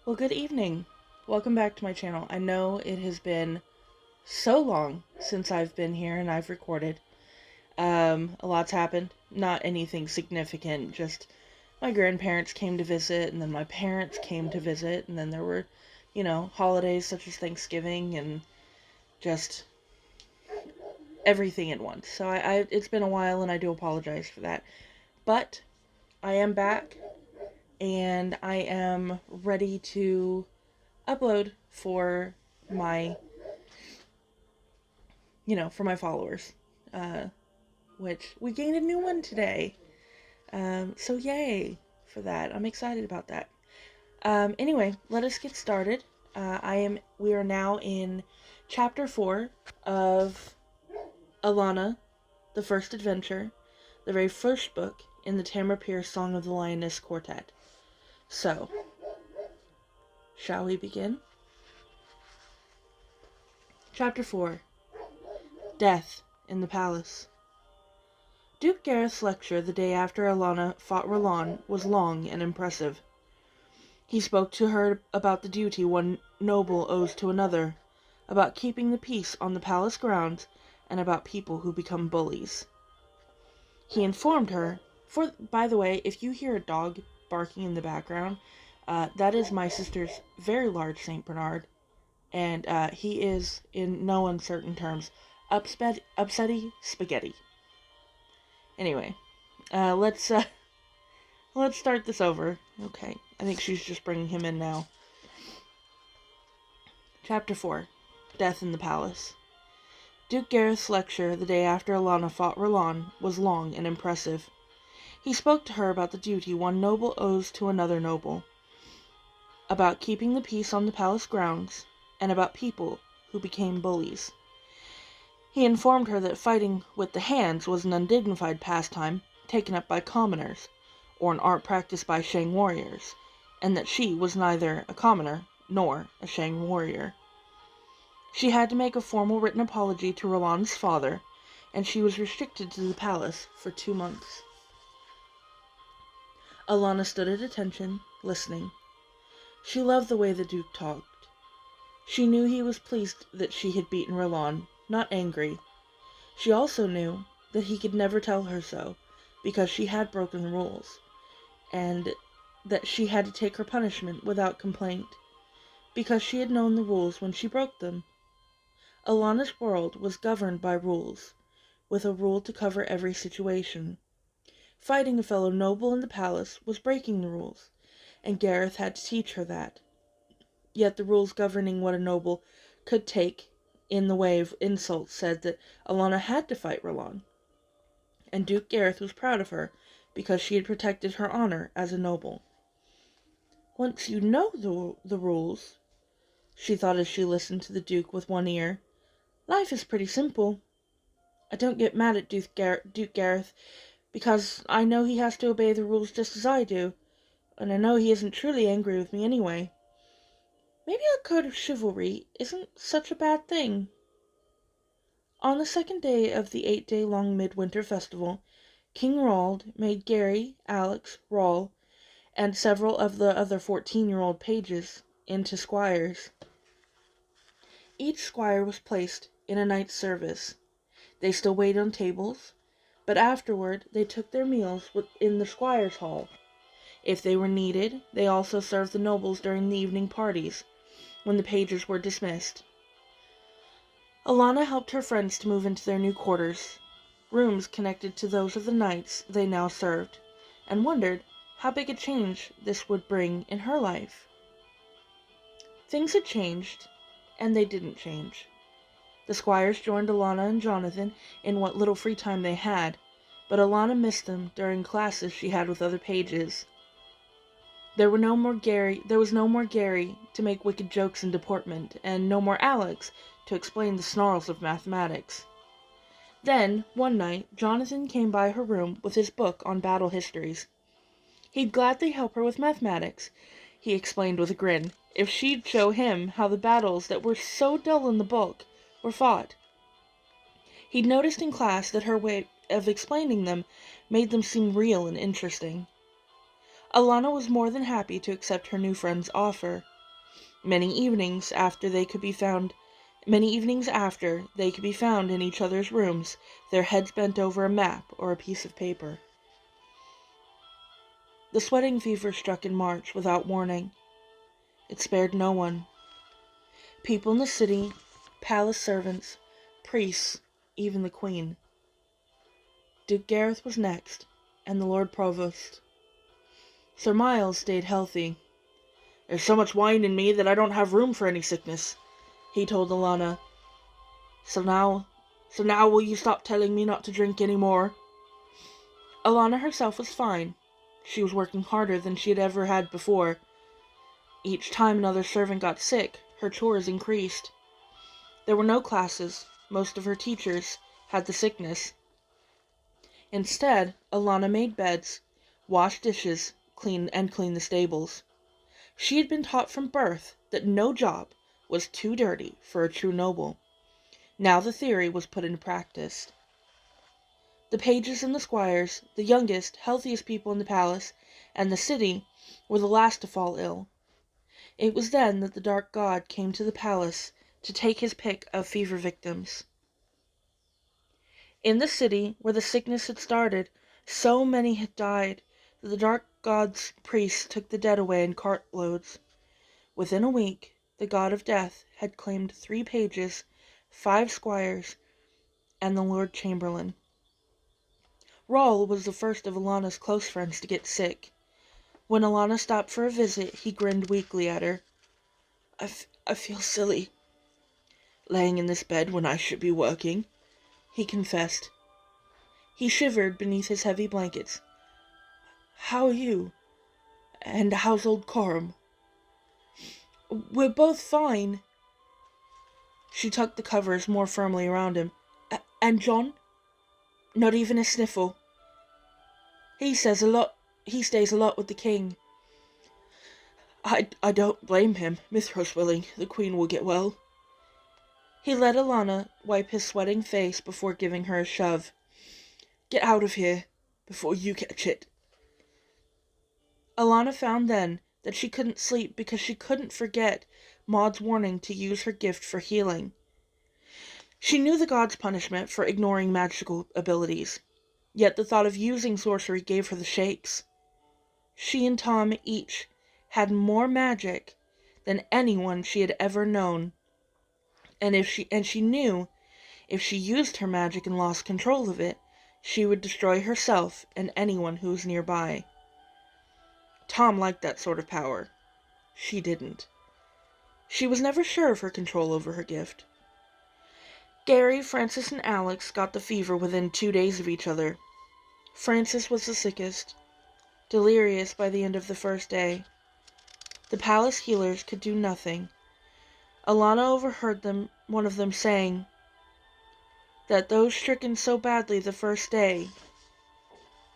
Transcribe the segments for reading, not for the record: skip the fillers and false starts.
Well, good evening. Welcome back to my channel. I know it has been so long since I've been here and I've recorded. A lot's happened. Not anything significant, just my grandparents came to visit, and then my parents came to visit, and then there were, holidays such as Thanksgiving and just everything at once. So it's been a while and I do apologize for that. But I am back and I am ready to upload for my, for my followers, which we gained a new one today. So yay for that. I'm excited about that. Anyway, let us get started. We are now in chapter 4 of Alanna, the first adventure, the very first book in the Tamara Pierce Song of the Lioness Quartet. So, shall we begin? Chapter 4. Death in the Palace. Duke Gareth's lecture the day after Alanna fought Roland was long and impressive. He spoke to her about the duty one noble owes to another, about keeping the peace on the palace grounds, and about people who become bullies. He informed her, by the way, if you hear a dog barking in the background, that is my sister's very large Saint Bernard, and he is, in no uncertain terms, upsetty spaghetti. Anyway, let's start this over. Okay, I think she's just bringing him in now. Chapter 4. Death in the Palace. Duke Gareth's lecture the day after Alanna fought Roland was long and impressive. He spoke to her about the duty one noble owes to another noble, about keeping the peace on the palace grounds, and about people who became bullies. He informed her that fighting with the hands was an undignified pastime taken up by commoners, or an art practiced by Shang warriors, and that she was neither a commoner nor a Shang warrior. She had to make a formal written apology to Roland's father, and she was restricted to the palace for 2 months. Alanna stood at attention, listening. She loved the way the Duke talked. She knew he was pleased that she had beaten Roland, not angry. She also knew that he could never tell her so, because she had broken the rules, and that she had to take her punishment without complaint, because she had known the rules when she broke them. Alanna's world was governed by rules, with a rule to cover every situation. Fighting a fellow noble in the palace was breaking the rules, and Gareth had to teach her that. Yet the rules governing what a noble could take in the way of insults said that Alanna had to fight Roland, and Duke Gareth was proud of her because she had protected her honor as a noble. Once you know the rules, she thought as she listened to the Duke with one ear, life is pretty simple. I don't get mad at Duke Gareth, because I know he has to obey the rules just as I do, and I know he isn't truly angry with me anyway. Maybe a code of chivalry isn't such a bad thing. On the second day of the 8-day-long midwinter festival, King Roald made Gary, Alex, Roll, and several of the other 14-year-old pages into squires. Each squire was placed in a knight's service. They still waited on tables, but afterward they took their meals in the squire's hall. If they were needed, they also served the nobles during the evening parties, when the pages were dismissed. Alanna helped her friends to move into their new quarters, rooms connected to those of the knights they now served, and wondered how big a change this would bring in her life. Things had changed, and they didn't change. The squires joined Alanna and Jonathan in what little free time they had, but Alanna missed them during classes she had with other pages. There was no more Gary to make wicked jokes in deportment, and no more Alex to explain the snarls of mathematics. Then, one night, Jonathan came by her room with his book on battle histories. He'd gladly help her with mathematics, he explained with a grin, if she'd show him how the battles that were so dull in the book were fought. He'd noticed in class that her way of explaining them made them seem real and interesting. Alanna was more than happy to accept her new friend's offer. Many evenings after they could be found in each other's rooms, their heads bent over a map or a piece of paper. The sweating fever struck in March without warning. It spared no one. People in the city, palace servants, priests, even the queen. Duke Gareth was next, and the Lord Provost. Sir Miles stayed healthy. "There's so much wine in me that I don't have room for any sickness," he told Alanna. So now will you stop telling me not to drink any more?" Alanna herself was fine. She was working harder than she had ever had before. Each time another servant got sick, her chores increased. There were no classes. Most of her teachers had the sickness. Instead, Alanna made beds, washed dishes, cleaned the stables. She had been taught from birth that no job was too dirty for a true noble. Now the theory was put into practice. The pages and the squires, the youngest, healthiest people in the palace and the city, were the last to fall ill. It was then that the dark god came to the palace to take his pick of fever victims. In the city, where the sickness had started, so many had died that the dark god's priests took the dead away in cartloads. Within a week, the god of death had claimed 3 pages, 5 squires, and the Lord Chamberlain. Rawl was the first of Alanna's close friends to get sick. When Alanna stopped for a visit, he grinned weakly at her. I feel silly, laying in this bed when I should be working," he confessed. He shivered beneath his heavy blankets. "How are you? And how's old Coram?" "We're both fine." She tucked the covers more firmly around him. "And John?" "Not even a sniffle. He stays a lot with the king." I don't blame him. Mithros willing, the queen will get well." He let Alanna wipe his sweating face before giving her a shove. "Get out of here, before you catch it." Alanna found then that she couldn't sleep because she couldn't forget Maud's warning to use her gift for healing. She knew the god's punishment for ignoring magical abilities, yet the thought of using sorcery gave her the shakes. She and Tom each had more magic than anyone she had ever known, and she knew if she used her magic and lost control of it, she would destroy herself and anyone who was nearby. Tom liked that sort of power. She didn't. She was never sure of her control over her gift. Gary, Francis, and Alex got the fever within 2 days of each other. Francis was the sickest, delirious by the end of the first day. The palace healers could do nothing. Alanna overheard one of them saying that those stricken so badly the first day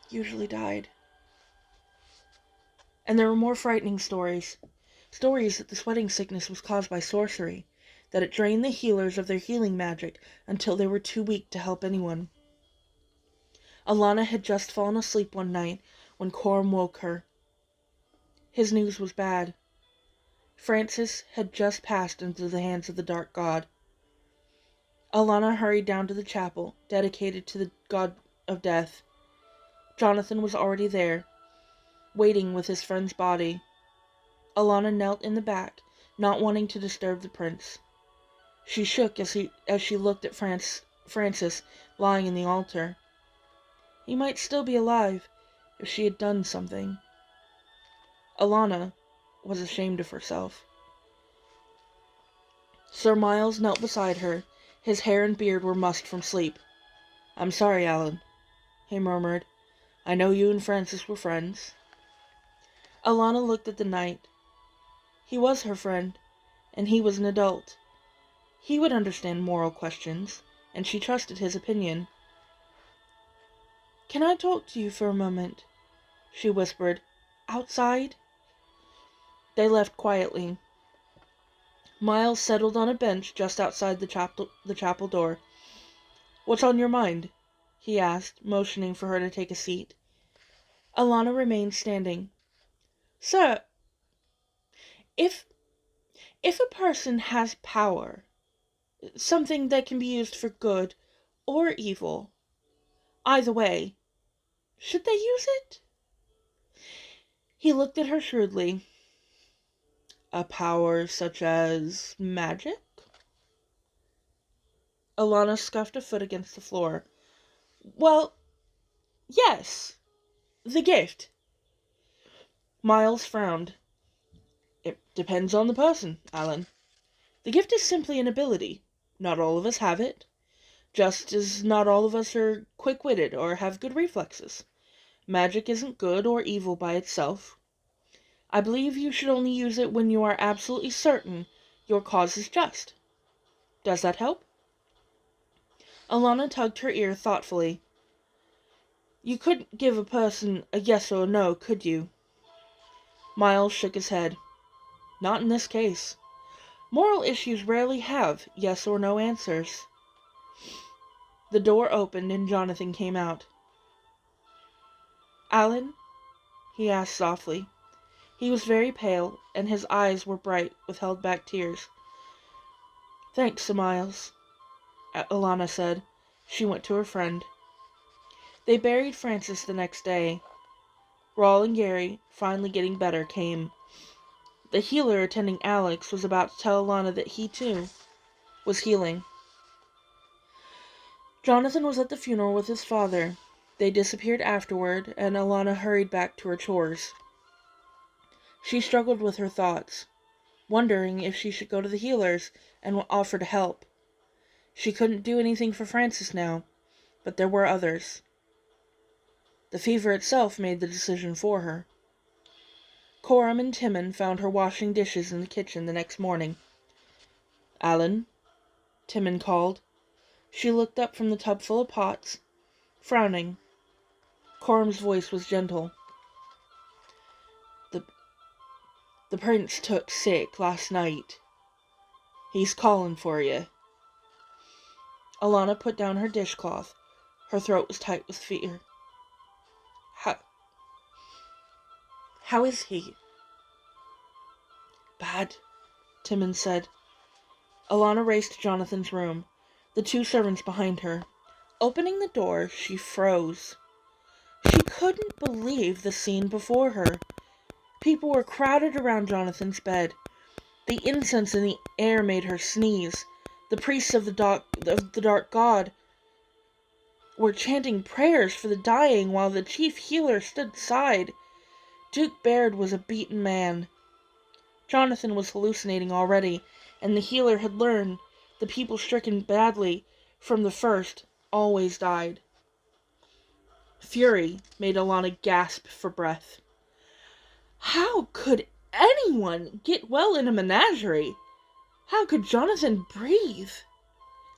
usually died. And there were more frightening stories. Stories that the sweating sickness was caused by sorcery, that it drained the healers of their healing magic until they were too weak to help anyone. Alanna had just fallen asleep one night when Coram woke her. His news was bad. Francis had just passed into the hands of the dark god. Alanna hurried down to the chapel, dedicated to the god of death. Jonathan was already there, waiting with his friend's body. Alanna knelt in the back, not wanting to disturb the prince. She shook as she looked at Francis lying in the altar. He might still be alive if she had done something. Alanna was ashamed of herself. Sir Miles knelt beside her. His hair and beard were mussed from sleep. "I'm sorry, Alan," he murmured. "I know you and Francis were friends." Alanna looked at the knight. He was her friend, and he was an adult. He would understand moral questions, and she trusted his opinion. "Can I talk to you for a moment?" she whispered. "Outside?" They left quietly. Miles settled on a bench just outside the chapel door. "What's on your mind?" he asked, motioning for her to take a seat. Alanna remained standing. "Sir, if If a person has power, something that can be used for good or evil, either way, should they use it? He looked at her shrewdly. A power such as magic? Alanna scuffed a foot against the floor. Well, yes. The gift. Miles frowned. It depends on the person, Alan. The gift is simply an ability. Not all of us have it, just as not all of us are quick-witted or have good reflexes. Magic isn't good or evil by itself. I believe you should only use it when you are absolutely certain your cause is just. Does that help? Alanna tugged her ear thoughtfully. You couldn't give a person a yes or no, could you? Miles shook his head. Not in this case. Moral issues rarely have yes or no answers. The door opened and Jonathan came out. Alan? He asked softly. He was very pale, and his eyes were bright with held-back tears. Thanks, Miles, Alanna said. She went to her friend. They buried Francis the next day. Rawl and Gary, finally getting better, came. The healer attending Alex was about to tell Alanna that he, too, was healing. Jonathan was at the funeral with his father. They disappeared afterward, and Alanna hurried back to her chores. She struggled with her thoughts, wondering if she should go to the healers and offer to help. She couldn't do anything for Francis now, but there were others. The fever itself made the decision for her. Coram and Timon found her washing dishes in the kitchen the next morning. Alan, Timon called. She looked up from the tub full of pots, frowning. Coram's voice was gentle. The prince took sick last night. He's calling for you. Alanna put down her dishcloth. Her throat was tight with fear. How is he? Bad, Timon said. Alanna raced to Jonathan's room, the two servants behind her. Opening the door, she froze. She couldn't believe the scene before her. People were crowded around Jonathan's bed. The incense in the air made her sneeze. The priests of the dark god were chanting prayers for the dying while the chief healer stood aside. Duke Baird was a beaten man. Jonathan was hallucinating already, and the healer had learned the people stricken badly from the first always died. Fury made Alanna gasp for breath. How could anyone get well in a menagerie? How could Jonathan breathe?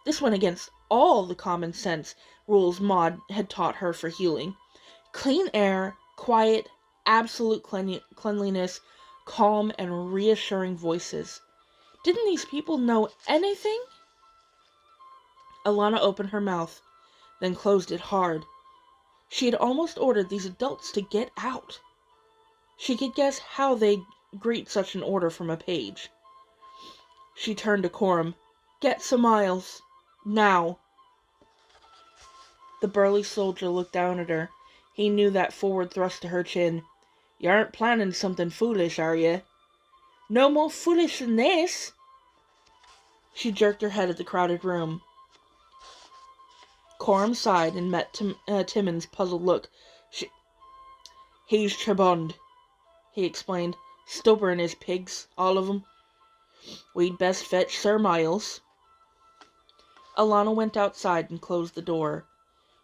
This went against all the common sense rules Maud had taught her for healing. Clean air, quiet, absolute cleanliness, calm and reassuring voices. Didn't these people know anything? Alanna opened her mouth, then closed it hard. She had almost ordered these adults to get out. She could guess how they'd greet such an order from a page. She turned to Coram. Get some Miles. Now. The burly soldier looked down at her. He knew that forward thrust to her chin. You aren't planning something foolish, are you? No more foolish than this. She jerked her head at the crowded room. Coram sighed and met Timon's puzzled look. He's Trebond, he explained. Stubborn as pigs, all of 'em. We'd best fetch Sir Miles. Alanna went outside and closed the door.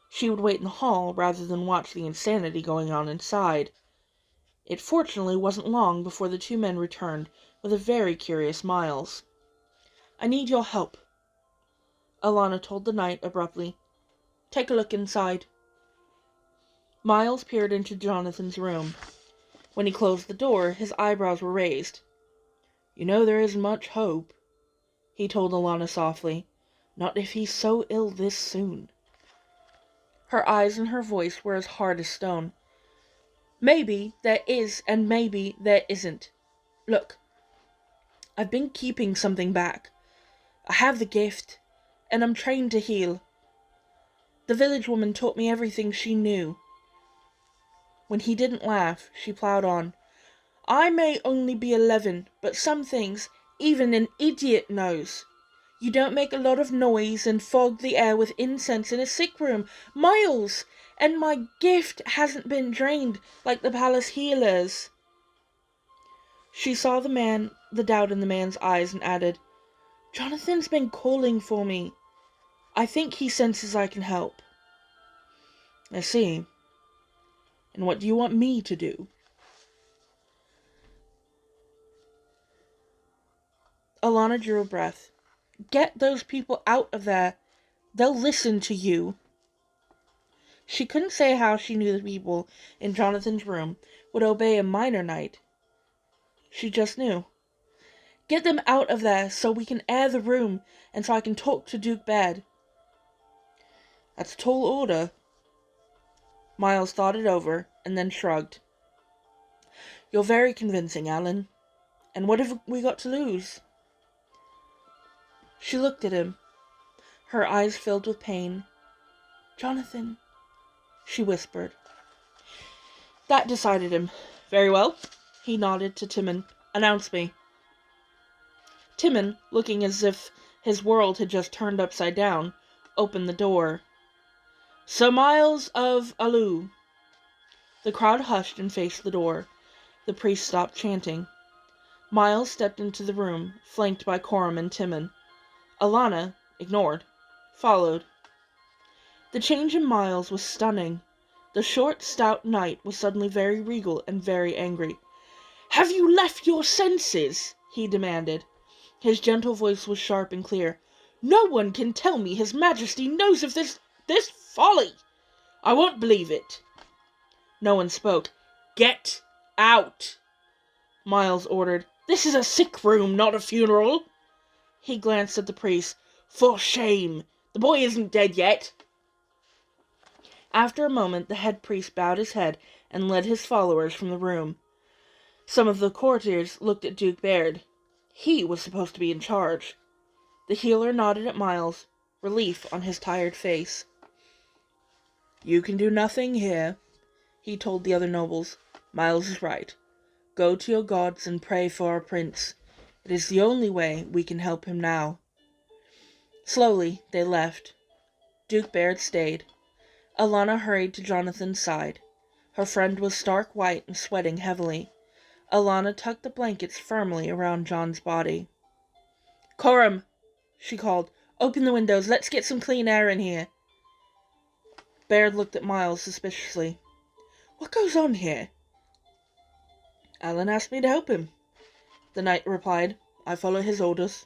She would wait in the hall rather than watch the insanity going on inside. It fortunately wasn't long before the two men returned with a very curious Miles. I need your help, Alanna told the knight abruptly. Take a look inside. Miles peered into Jonathan's room. When he closed the door, his eyebrows were raised. You know there isn't much hope, he told Alanna softly. Not if he's so ill this soon. Her eyes and her voice were as hard as stone. Maybe there is and maybe there isn't. Look, I've been keeping something back. I have the gift, and I'm trained to heal. The village woman taught me everything she knew. When he didn't laugh, she plowed on. I may only be 11, but some things even an idiot knows. You don't make a lot of noise and fog the air with incense in a sick room, Miles, and my gift hasn't been drained like the palace healers. She saw the doubt in the man's eyes, and added, Jonathan's been calling for me. I think he senses I can help. I see. And what do you want me to do? Alanna drew a breath. Get those people out of there. They'll listen to you. She couldn't say how she knew the people in Jonathan's room would obey a minor knight. She just knew. Get them out of there so we can air the room and so I can talk to Duke Baird. That's a tall order. Miles thought it over and then shrugged. You're very convincing, Alan. And what have we got to lose? She looked at him, her eyes filled with pain. Jonathan, she whispered. That decided him. Very well. He nodded to Timon. Announce me. Timon, looking as if his world had just turned upside down, opened the door. Sir Miles of Alu. The crowd hushed and faced the door. The priest stopped chanting. Miles stepped into the room, flanked by Coram and Timon. Alanna, ignored, followed. The change in Miles was stunning. The short, stout knight was suddenly very regal and very angry. Have you left your senses? He demanded. His gentle voice was sharp and clear. No one can tell me his majesty knows of this folly. I won't believe it. No one spoke. Get out, Miles ordered. This is a sick room, not a funeral. He glanced at the priest. For shame! The boy isn't dead yet. After a moment, the head priest bowed his head and led his followers from the room. Some of the courtiers looked at Duke Baird. He was supposed to be in charge. The healer nodded at Miles, relief on his tired face. You can do nothing here, he told the other nobles. Miles is right. Go to your gods and pray for our prince. It is the only way we can help him now. Slowly, they left. Duke Baird stayed. Alanna hurried to Jonathan's side. Her friend was stark white and sweating heavily. Alanna tucked the blankets firmly around John's body. Coram, she called. Open the windows. Let's get some clean air in here. Baird looked at Miles suspiciously. What goes on here? Alan asked me to help him, the knight replied. I follow his orders.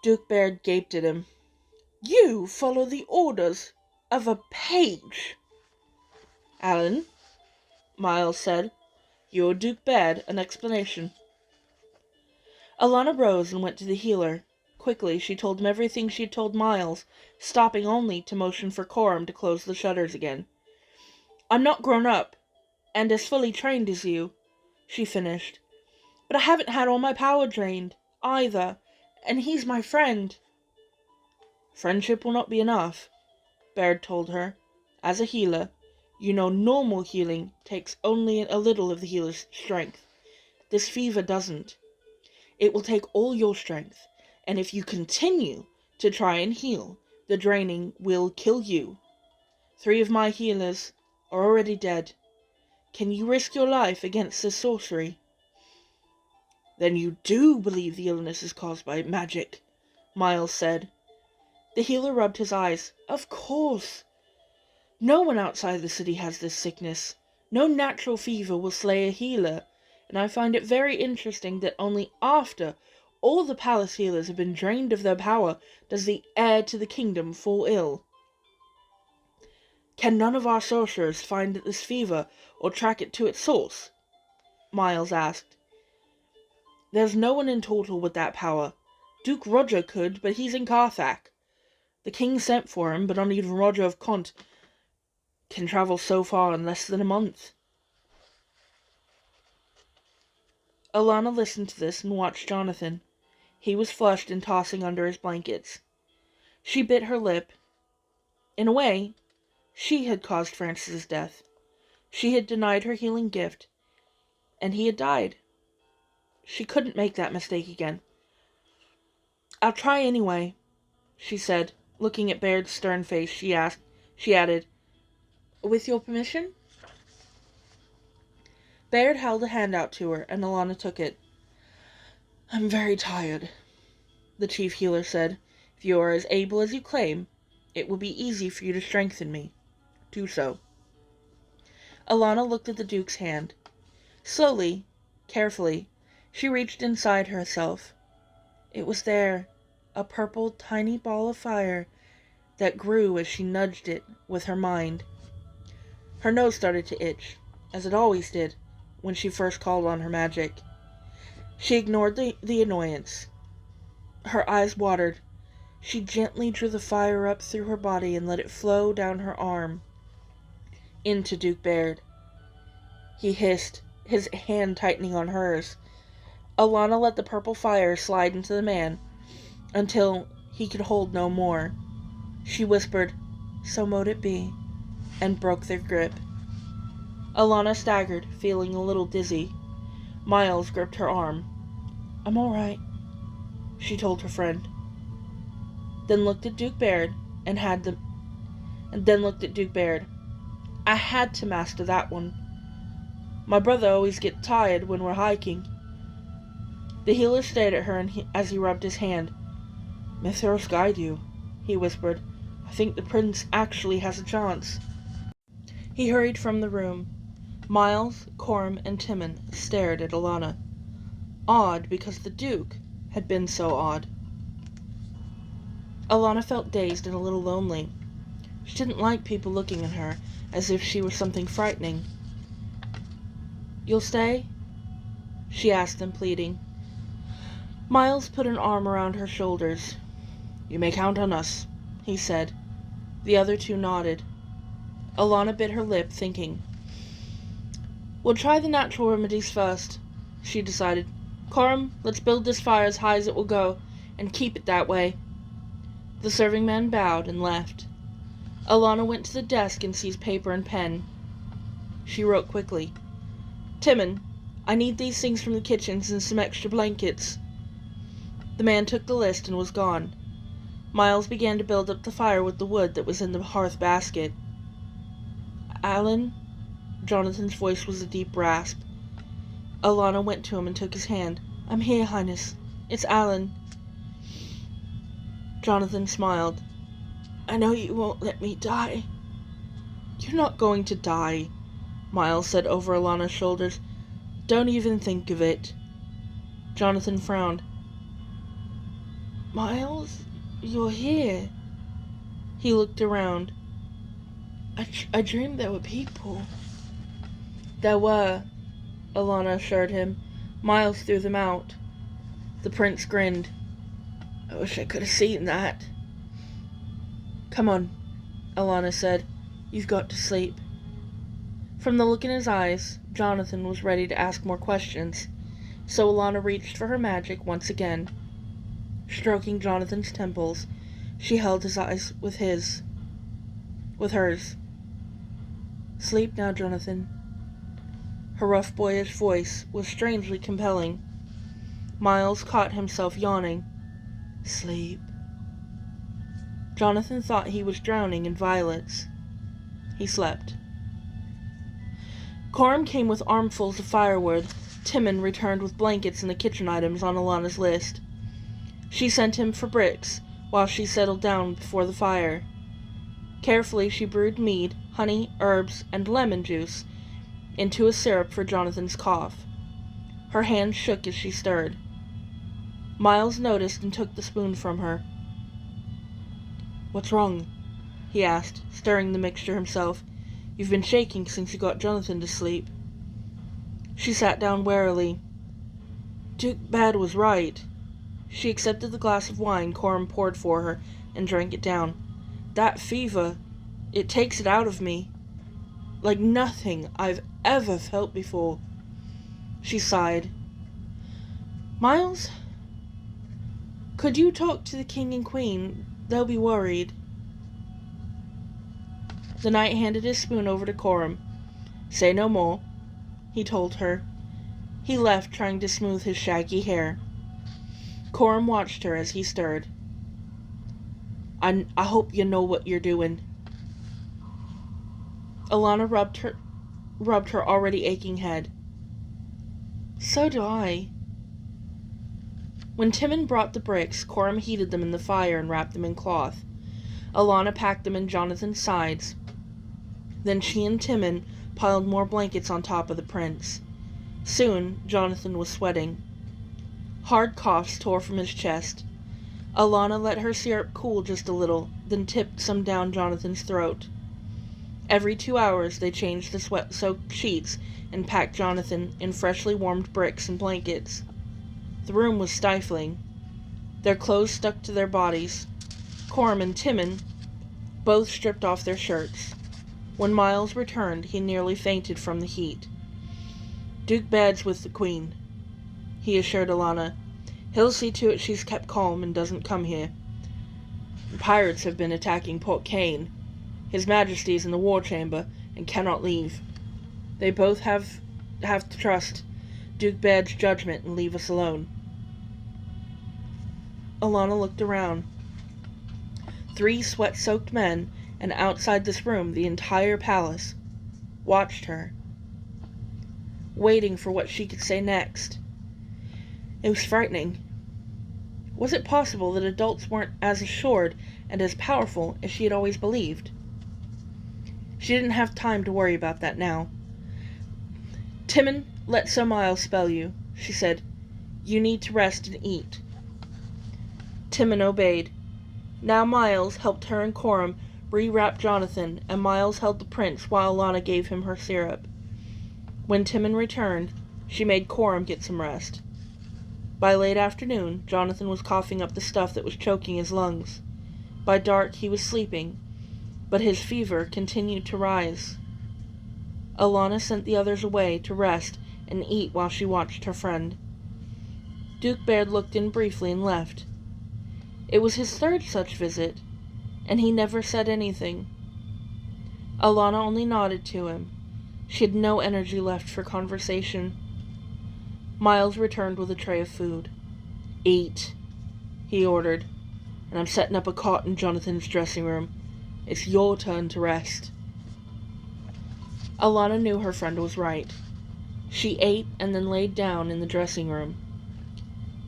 Duke Baird gaped at him. You follow the orders of a page? Alan, Miles said. You're Duke Baird, an explanation. Alanna rose and went to the healer. Quickly, she told him everything she had told Miles, stopping only to motion for Coram to close the shutters again. I'm not grown up, and as fully trained as you, she finished. But I haven't had all my power drained, either, and he's my friend. Friendship will not be enough, Baird told her. As a healer, you know normal healing takes only a little of the healer's strength. This fever doesn't. It will take all your strength, and if you continue to try and heal, the draining will kill you. 3 of my healers are already dead. Can you risk your life against this sorcery? Then you do believe the illness is caused by magic, Miles said. The healer rubbed his eyes. Of course. No one outside the city has this sickness. No natural fever will slay a healer, and I find it very interesting that only after all the palace healers have been drained of their power does the heir to the kingdom fall ill. Can none of our sorcerers find this fever or track it to its source? Miles asked. There's no one in Tortle with that power. Duke Roger could, but he's in Carthag. The king sent for him, but not even Roger of Kent can travel so far in less than a month. Alanna listened to this and watched Jonathan. He was flushed and tossing under his blankets. She bit her lip. In a way, she had caused Francis's death. She had denied her healing gift, and he had died. She couldn't make that mistake again. "I'll try anyway," she said. Looking at Baird's stern face, she added, "With your permission?" Baird held a hand out to her, and Alanna took it. "I'm very tired," the chief healer said. "If you are as able as you claim, it will be easy for you to strengthen me. Do so." Alanna looked at the Duke's hand. Slowly, carefully, she reached inside herself. It was there, a purple, tiny ball of fire that grew as she nudged it with her mind. Her nose started to itch, as it always did when she first called on her magic. She ignored the annoyance. Her eyes watered. She gently drew the fire up through her body and let it flow down her arm into Duke Baird. He hissed, his hand tightening on hers. Alanna let the purple fire slide into the man until he could hold no more. She whispered, "So mote it be," and broke their grip. Alanna staggered, feeling a little dizzy. Miles gripped her arm. "I'm all right," she told her friend. Then looked at Duke Baird "I had to master that one. My brother always gets tired when we're hiking." The healer stared at her as he rubbed his hand. "May Theros guide you," he whispered. "I think the prince actually has a chance." He hurried from the room. Miles, Coram, and Timon stared at Alanna. Odd because the Duke had been so odd. Alanna felt dazed and a little lonely. She didn't like people looking at her as if she were something frightening. "You'll stay?" she asked them, pleading. Miles put an arm around her shoulders. "You may count on us," he said. The other two nodded. Alanna bit her lip, thinking. "We'll try the natural remedies first," she decided. "Coram, let's build this fire as high as it will go, and keep it that way." The serving man bowed and left. Alanna went to the desk and seized paper and pen. She wrote quickly. "Timon, I need these things from the kitchens and some extra blankets." The man took the list and was gone. Miles began to build up the fire with the wood that was in the hearth basket. "Alan?" Jonathan's voice was a deep rasp. Alanna went to him and took his hand. "I'm here, Highness. It's Alan." Jonathan smiled. "I know you won't let me die." "You're not going to die," Miles said over Alanna's shoulders. "Don't even think of it." Jonathan frowned. "Miles, you're here." He looked around. I dreamed there were people." "There were," Alanna assured him. "Miles threw them out." The prince grinned. "I wish I could have seen that." "Come on," Alanna said. "You've got to sleep." From the look in his eyes, Jonathan was ready to ask more questions, so Alanna reached for her magic once again. Stroking Jonathan's temples, she held his eyes with hers. "Sleep now, Jonathan." Her rough boyish voice was strangely compelling. Miles caught himself yawning. "Sleep." Jonathan thought he was drowning in violets. He slept. Coram came with armfuls of firewood. Timon returned with blankets and the kitchen items on Alanna's list. She sent him for bricks while she settled down before the fire. Carefully she brewed mead, honey, herbs, and lemon juice into a syrup for Jonathan's cough. Her hand shook as she stirred. Miles noticed and took the spoon from her. "What's wrong?" he asked, stirring the mixture himself. "You've been shaking since you got Jonathan to sleep." She sat down warily. Duke Bad was right. She accepted the glass of wine Coram poured for her and drank it down. "That fever, it takes it out of me. Like nothing I've ever felt before." She sighed. Miles, could you talk to the king and queen? They'll be worried. The knight handed his spoon over to Coram. Say no more, he told her. He left, trying to smooth his shaggy hair. Coram watched her as he stirred. I hope you know what you're doing. Alanna rubbed her already aching head. So do I. When Timon brought the bricks, Coram heated them in the fire and wrapped them in cloth. Alanna packed them in Jonathan's sides. Then she and Timon piled more blankets on top of the prince. Soon, Jonathan was sweating. Hard coughs tore from his chest. Alanna let her syrup cool just a little, then tipped some down Jonathan's throat. Every 2 hours they changed the sweat-soaked sheets and packed Jonathan in freshly warmed bricks and blankets. The room was stifling. Their clothes stuck to their bodies. Coram and Timon both stripped off their shirts. When Miles returned, he nearly fainted from the heat. Duke Bad's with the Queen, he assured Alanna. He'll see to it she's kept calm and doesn't come here. The pirates have been attacking Port Cain. His Majesty's in the war chamber and cannot leave. They both have to trust Duke Bad's judgment and leave us alone. Alanna looked around. 3 sweat-soaked men, and outside this room the entire palace, watched her, waiting for what she could say next. It was frightening. Was it possible that adults weren't as assured and as powerful as she had always believed? She didn't have time to worry about that now. Timon, let Sir Miles spell you, she said. You need to rest and eat. Timon obeyed. Now Miles helped her and Coram rewrap Jonathan, and Miles held the prince while Alanna gave him her syrup. When Timon returned, she made Coram get some rest. By late afternoon, Jonathan was coughing up the stuff that was choking his lungs. By dark, he was sleeping, but his fever continued to rise. Alanna sent the others away to rest and eat while she watched her friend. Duke Baird looked in briefly and left. It was his 3rd such visit, and he never said anything. Alanna only nodded to him. She had no energy left for conversation. Miles returned with a tray of food. Eat, he ordered, and I'm setting up a cot in Jonathan's dressing room. It's your turn to rest. Alanna knew her friend was right. She ate and then laid down in the dressing room,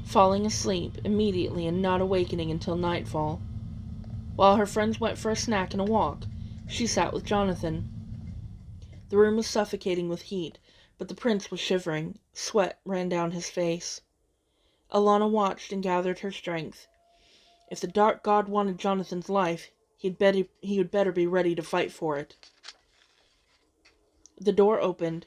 falling asleep immediately and not awakening until nightfall. While her friends went for a snack and a walk, she sat with Jonathan. The room was suffocating with heat, but the prince was shivering. Sweat ran down his face. Alanna watched and gathered her strength. If the Dark God wanted Jonathan's life, he would better be ready to fight for it. The door opened.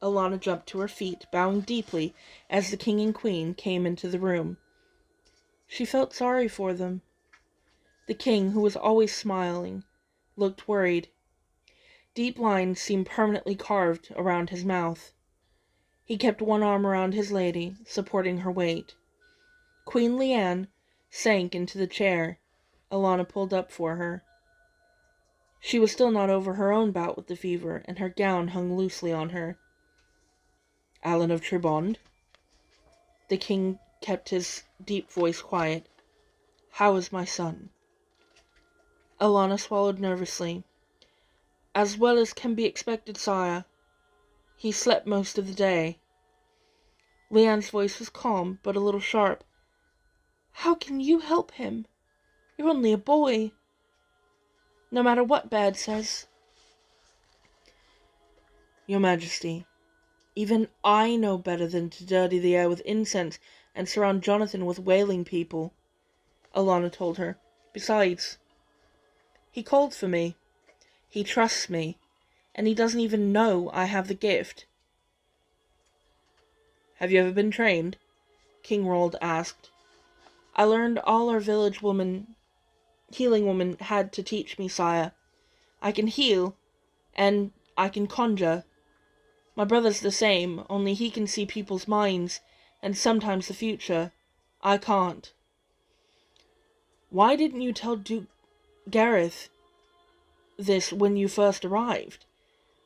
Alanna jumped to her feet, bowing deeply as the king and queen came into the room. She felt sorry for them. The king, who was always smiling, looked worried. Deep lines seemed permanently carved around his mouth. He kept one arm around his lady, supporting her weight. Queen Leanne sank into the chair Alanna pulled up for her. She was still not over her own bout with the fever, and her gown hung loosely on her. Alan of Trebond? The king kept his deep voice quiet. How is my son? Alanna swallowed nervously. As well as can be expected, sire. He slept most of the day. Leanne's voice was calm, but a little sharp. How can you help him? You're only a boy. No matter what Bad says. Your Majesty, even I know better than to dirty the air with incense and surround Jonathan with wailing people, Alanna told her. Besides, he called for me. He trusts me, and he doesn't even know I have the gift. Have you ever been trained? King Rold asked. I learned all our village healing woman had to teach me, sire. I can heal, and I can conjure. My brother's the same, only he can see people's minds and sometimes the future. I can't." "Why didn't you tell Duke Gareth this when you first arrived?"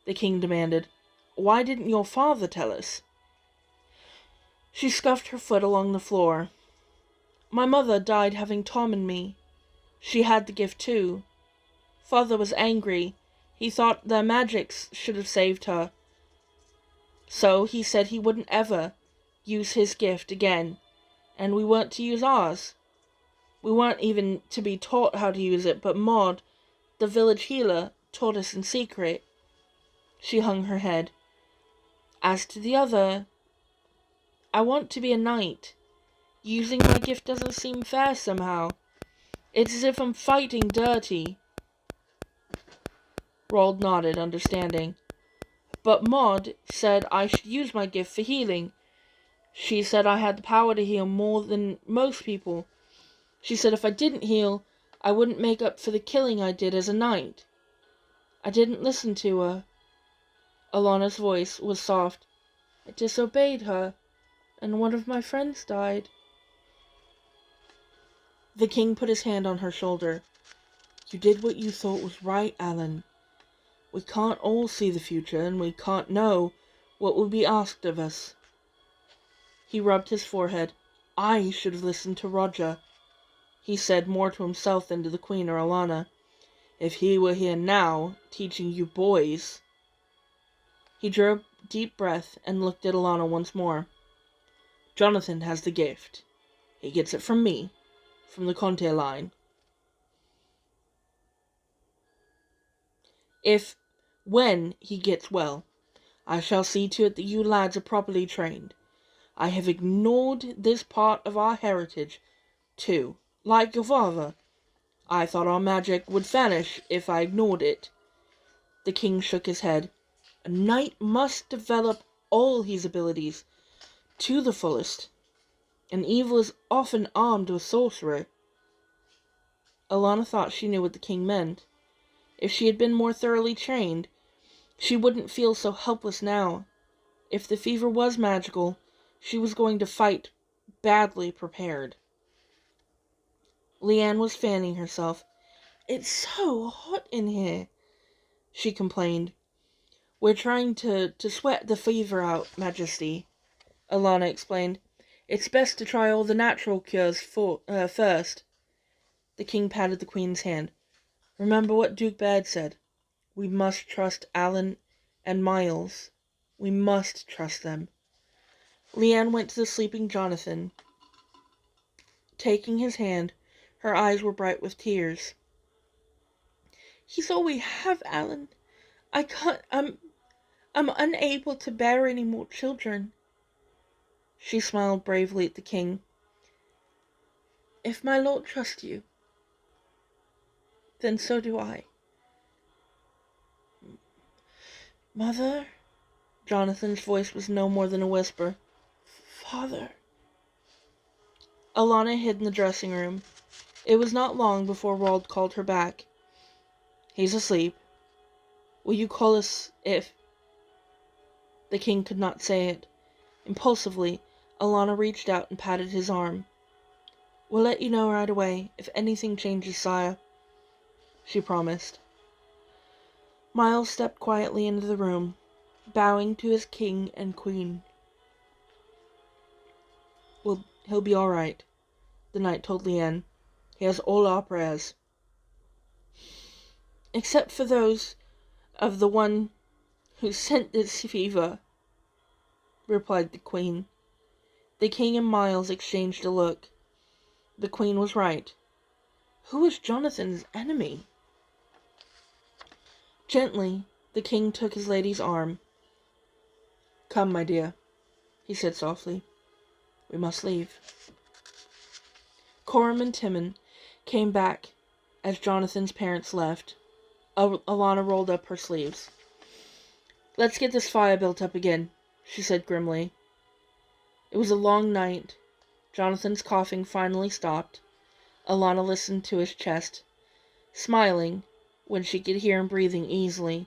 the king demanded. "Why didn't your father tell us?" She scuffed her foot along the floor. "My mother died having Tom and me. She had the gift too. Father was angry. He thought their magics should have saved her. So he said he wouldn't ever use his gift again, and we weren't to use ours. We weren't even to be taught how to use it, but Maud, the village healer, taught us in secret." She hung her head. "As to the other, I want to be a knight. Using my gift doesn't seem fair somehow. It's as if I'm fighting dirty." Roald nodded, understanding. "But Maud said I should use my gift for healing. She said I had the power to heal more than most people. She said if I didn't heal, I wouldn't make up for the killing I did as a knight. I didn't listen to her." Alanna's voice was soft. "I disobeyed her, and one of my friends died." The king put his hand on her shoulder. "You did what you thought was right, Alan. We can't all see the future, and we can't know what will be asked of us." He rubbed his forehead. "I should have listened to Roger," he said, more to himself than to the Queen or Alanna. "If he were here now, teaching you boys." He drew a deep breath and looked at Alanna once more. "Jonathan has the gift. He gets it from me, from the Conte line. When he gets well, I shall see to it that you lads are properly trained. I have ignored this part of our heritage, too, like your father. I thought our magic would vanish if I ignored it." The king shook his head. "A knight must develop all his abilities to the fullest, and evil is often armed with sorcerer." Alanna thought she knew what the king meant. If she had been more thoroughly trained, she wouldn't feel so helpless now. If the fever was magical, she was going to fight badly prepared. Leanne was fanning herself. "It's so hot in here," she complained. "We're trying to sweat the fever out, Majesty," Alanna explained. "It's best to try all the natural cures first." The king patted the queen's hand. "Remember what Duke Baird said. We must trust Alan and Miles. We must trust them." Leanne went to the sleeping Jonathan. Taking his hand, her eyes were bright with tears. "He's all we have, Alan. I can't, I'm unable to bear any more children." She smiled bravely at the king. "If my lord trusts you, then so do I." "Mother?" Jonathan's voice was no more than a whisper. "Father?" Alanna hid in the dressing room. It was not long before Roald called her back. "He's asleep. Will you call us if—" The king could not say it. Impulsively, Alanna reached out and patted his arm. "We'll let you know right away if anything changes, sire," she promised. Miles stepped quietly into the room, bowing to his king and queen. "He'll be all right," the knight told Leanne. "He has all our prayers." "Except for those of the one who sent this fever," replied the queen. The king and Miles exchanged a look. The queen was right. Who was Jonathan's enemy? Gently, the king took his lady's arm. "Come, my dear," he said softly. "We must leave." Coram and Timon came back as Jonathan's parents left. Alanna rolled up her sleeves. "Let's get this fire built up again," she said grimly. It was a long night. Jonathan's coughing finally stopped. Alanna listened to his chest, smiling when she could hear him breathing easily.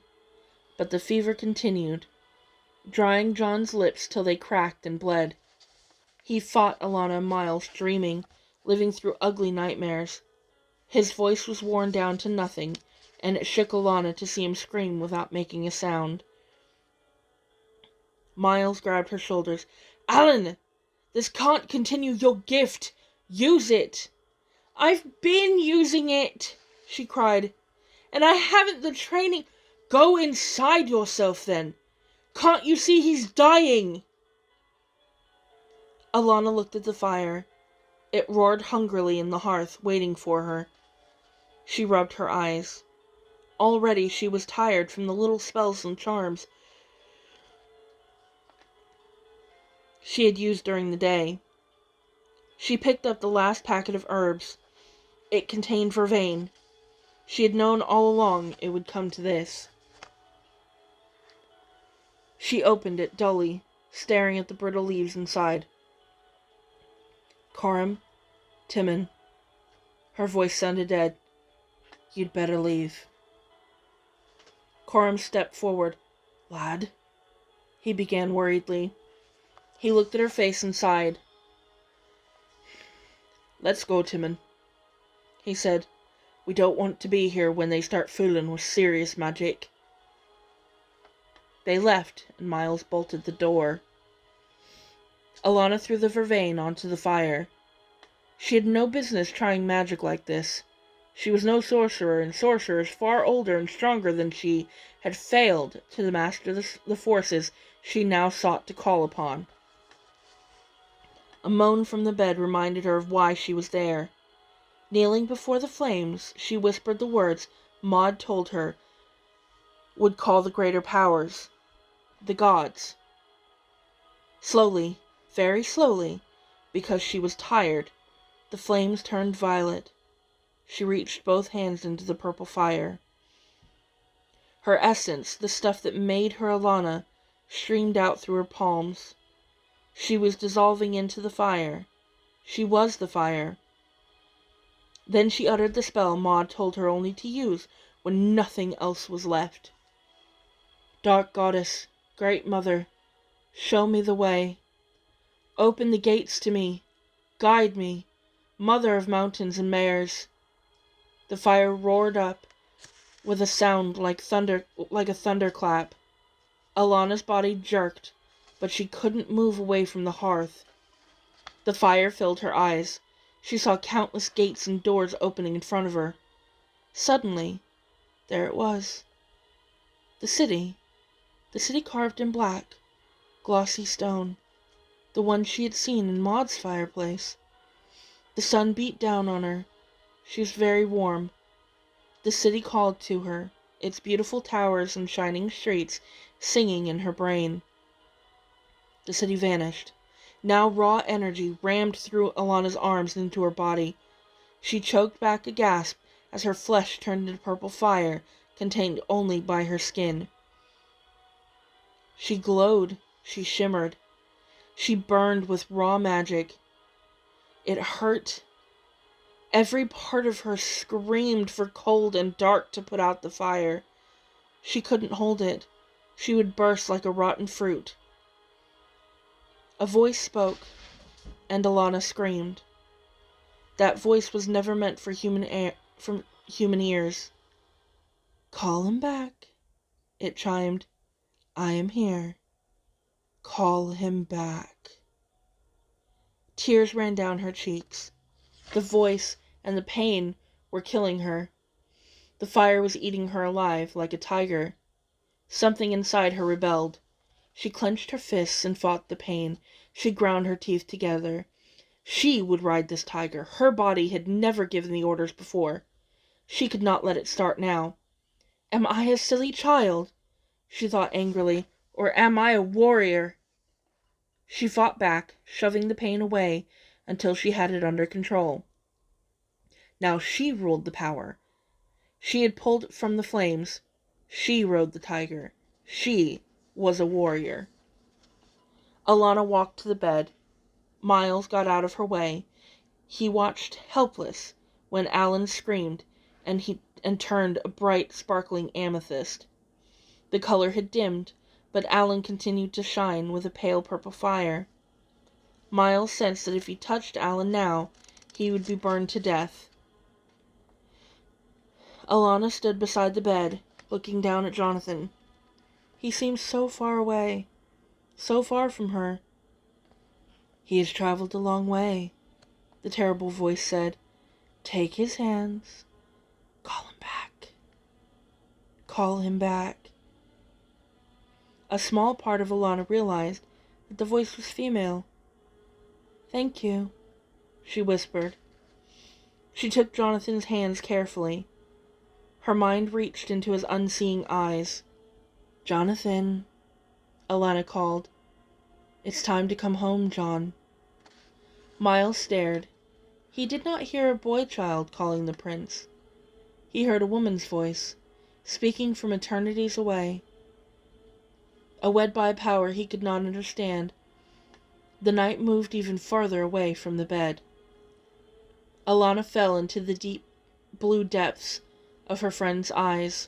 But the fever continued, drying John's lips till they cracked and bled. He fought Alanna and Miles, dreaming, living through ugly nightmares. His voice was worn down to nothing, and it shook Alanna to see him scream without making a sound. Miles grabbed her shoulders. "Alan, this can't continue. Your gift. Use it." "I've been using it," she cried. "And I haven't the training." "Go inside yourself, then. Can't you see he's dying?" Alanna looked at the fire. It roared hungrily in the hearth, waiting for her. She rubbed her eyes. Already she was tired from the little spells and charms she had used during the day. She picked up the last packet of herbs. It contained vervain. She had known all along it would come to this. She opened it dully, staring at the brittle leaves inside. "Coram, Timon." Her voice sounded dead. "You'd better leave." Coram stepped forward. "Lad," he began worriedly. He looked at her face and sighed. "Let's go, Timon," he said. "We don't want to be here when they start fooling with serious magic." They left, and Miles bolted the door. Alanna threw the vervain onto the fire. She had no business trying magic like this. She was no sorcerer, and sorcerers far older and stronger than she had failed to master the forces she now sought to call upon. A moan from the bed reminded her of why she was there. Kneeling before the flames, she whispered the words Maud told her would call the greater powers, the gods. Slowly, very slowly, because she was tired, the flames turned violet. She reached both hands into the purple fire. Her essence, the stuff that made her Alanna, streamed out through her palms. She was dissolving into the fire. She was the fire. Then she uttered the spell Maud told her only to use when nothing else was left. "Dark goddess, great mother, show me the way. Open the gates to me. Guide me, mother of mountains and mares." The fire roared up with a sound like a thunderclap. Alanna's body jerked, but she couldn't move away from the hearth. The fire filled her eyes. She saw countless gates and doors opening in front of her. Suddenly, there it was. The city carved in black, glossy stone, the one she had seen in Maud's fireplace. The sun beat down on her. She was very warm. The city called to her, its beautiful towers and shining streets singing in her brain. The city vanished. Now raw energy rammed through Alanna's arms into her body. She choked back a gasp as her flesh turned into purple fire, contained only by her skin. She glowed. She shimmered. She burned with raw magic. It hurt. Every part of her screamed for cold and dark to put out the fire. She couldn't hold it. She would burst like a rotten fruit. A voice spoke, and Alanna screamed. That voice was never meant for human ears. "Call him back," it chimed. "I am here. Call him back." Tears ran down her cheeks. The voice and the pain were killing her. The fire was eating her alive, like a tiger. Something inside her rebelled. She clenched her fists and fought the pain. She ground her teeth together. She would ride this tiger. Her body had never given the orders before. She could not let it start now. "Am I a silly child?" she thought angrily. "Or am I a warrior?" She fought back, shoving the pain away until she had it under control. Now she ruled the power. She had pulled it from the flames. She rode the tiger. She was a warrior. Alanna walked to the bed. Miles got out of her way. He watched helpless when Alan screamed and turned a bright, sparkling amethyst. The color had dimmed, but Alan continued to shine with a pale purple fire. Miles sensed that if he touched Alan now, he would be burned to death. Alanna stood beside the bed, looking down at Jonathan. He seemed so far away, so far from her. "He has traveled a long way," the terrible voice said. "Take his hands. Call him back. Call him back." A small part of Alanna realized that the voice was female. "Thank you," she whispered. She took Jonathan's hands carefully. Her mind reached into his unseeing eyes. "Jonathan," Alanna called. "It's time to come home, John." Miles stared. He did not hear a boy-child calling the prince. He heard a woman's voice, speaking from eternities away. Awed by a power he could not understand, the knight moved even farther away from the bed. Alanna fell into the deep blue depths of her friend's eyes.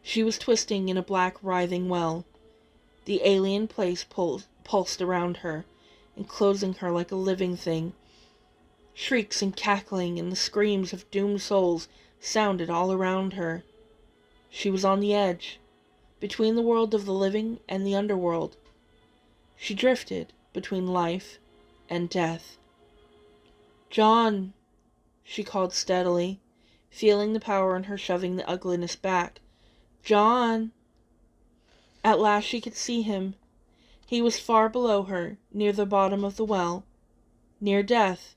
She was twisting in a black, writhing well. The alien place pulsed around her, enclosing her like a living thing. Shrieks and cackling and the screams of doomed souls sounded all around her. She was on the edge, between the world of the living and the underworld. She drifted between life and death. "John," she called steadily, feeling the power in her shoving the ugliness back. "John." At last she could see him. He was far below her, near the bottom of the well, near death.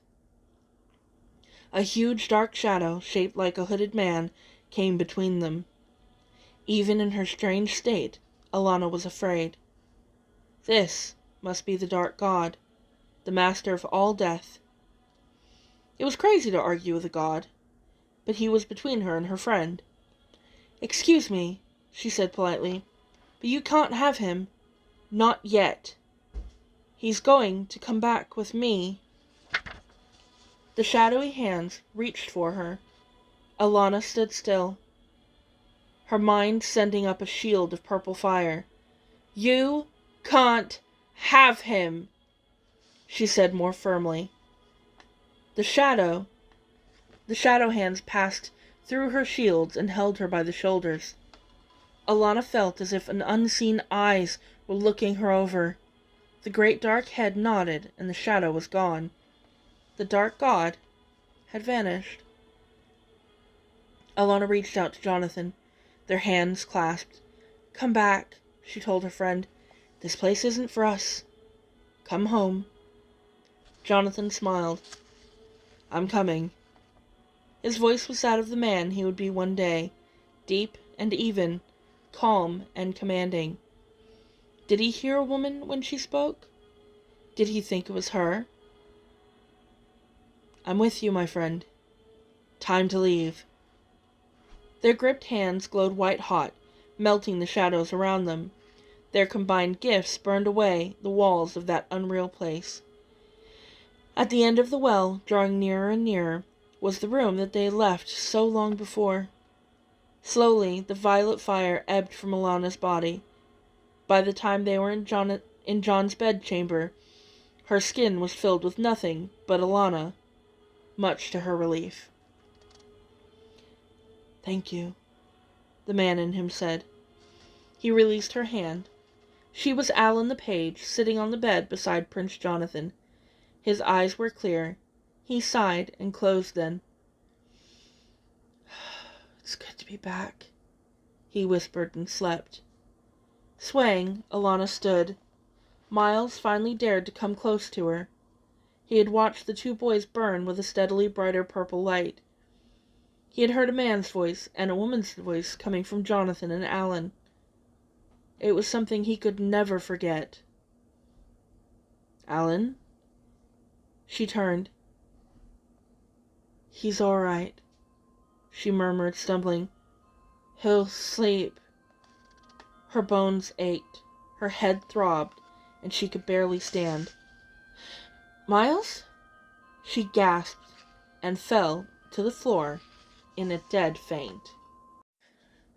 A huge dark shadow, shaped like a hooded man, came between them. Even in her strange state, Alanna was afraid. This must be the dark god, the master of all death. It was crazy to argue with a god, but he was between her and her friend. "Excuse me," she said politely, "but you can't have him. Not yet. He's going to come back with me." The shadowy hands reached for her. Alanna stood still, her mind sending up a shield of purple fire. "You can't have him," she said more firmly. The shadow hands passed through her shields and held her by the shoulders. Alanna felt as if an unseen eyes were looking her over. The great dark head nodded, and the shadow was gone. The dark god had vanished. Alanna reached out to Jonathan. Their hands clasped. "Come back," she told her friend. "This place isn't for us. Come home." Jonathan smiled. "I'm coming." His voice was that of the man he would be one day, deep and even, calm and commanding. Did he hear a woman when she spoke? Did he think it was her? "I'm with you, my friend. Time to leave." Their gripped hands glowed white-hot, melting the shadows around them. Their combined gifts burned away the walls of that unreal place. At the end of the well, drawing nearer and nearer, was the room that they had left so long before. Slowly, the violet fire ebbed from Alanna's body. By the time they were in John's bedchamber, her skin was filled with nothing but Alanna, much to her relief. "Thank you," the man in him said. He released her hand. She was Alan the page, sitting on the bed beside Prince Jonathan. His eyes were clear. He sighed and closed them. "It's good to be back," he whispered and slept. Swaying, Alanna stood. Miles finally dared to come close to her. He had watched the two boys burn with a steadily brighter purple light. He had heard a man's voice and a woman's voice coming from Jonathan and Alan. It was something he could never forget. "Alan?" She turned. "He's all right," she murmured, stumbling. "He'll sleep." Her bones ached, her head throbbed, and she could barely stand. "Miles?" She gasped and fell to the floor in a dead faint.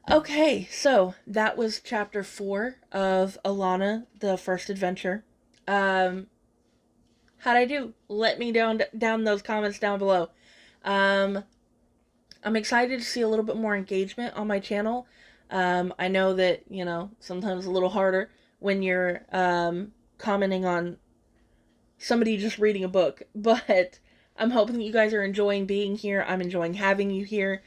Okay, so that was chapter 4 of Alanna, the first adventure. How'd I do? Let me down those comments down below. Um, I'm excited to see a little bit more engagement on my channel. I know that, sometimes a little harder when you're commenting on somebody just reading a book, but I'm hoping that you guys are enjoying being here. I'm enjoying having you here.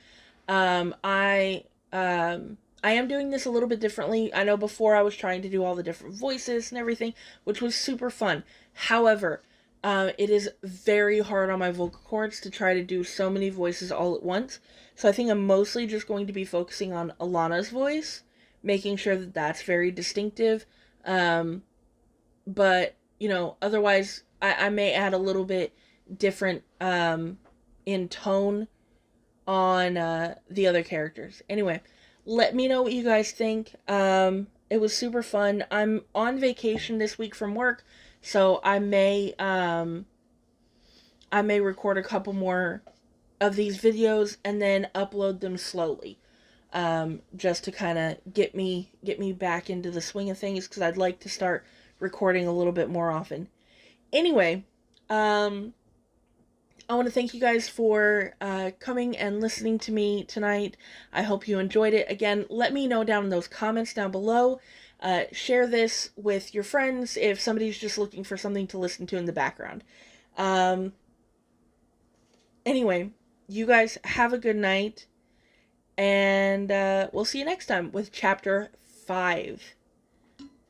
Um, I I am doing this a little bit differently. I know before I was trying to do all the different voices and everything, which was super fun. However, it is very hard on my vocal cords to try to do so many voices all at once. So I think I'm mostly just going to be focusing on Alanna's voice, making sure that that's very distinctive. Um, but, otherwise, I may add a little bit different in tone on the other characters. Anyway, let me know what you guys think. It was super fun. I'm on vacation this week from work, so I may record a couple more of these videos and then upload them slowly. Just to kind of get me back into the swing of things, because I'd like to start recording a little bit more often. Anyway, I want to thank you guys for coming and listening to me tonight. I hope you enjoyed it. Again, let me know down in those comments down below. Share this with your friends if somebody's just looking for something to listen to in the background. Anyway, you guys have a good night, and we'll see you next time with Chapter 5.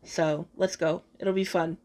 So, let's go. It'll be fun.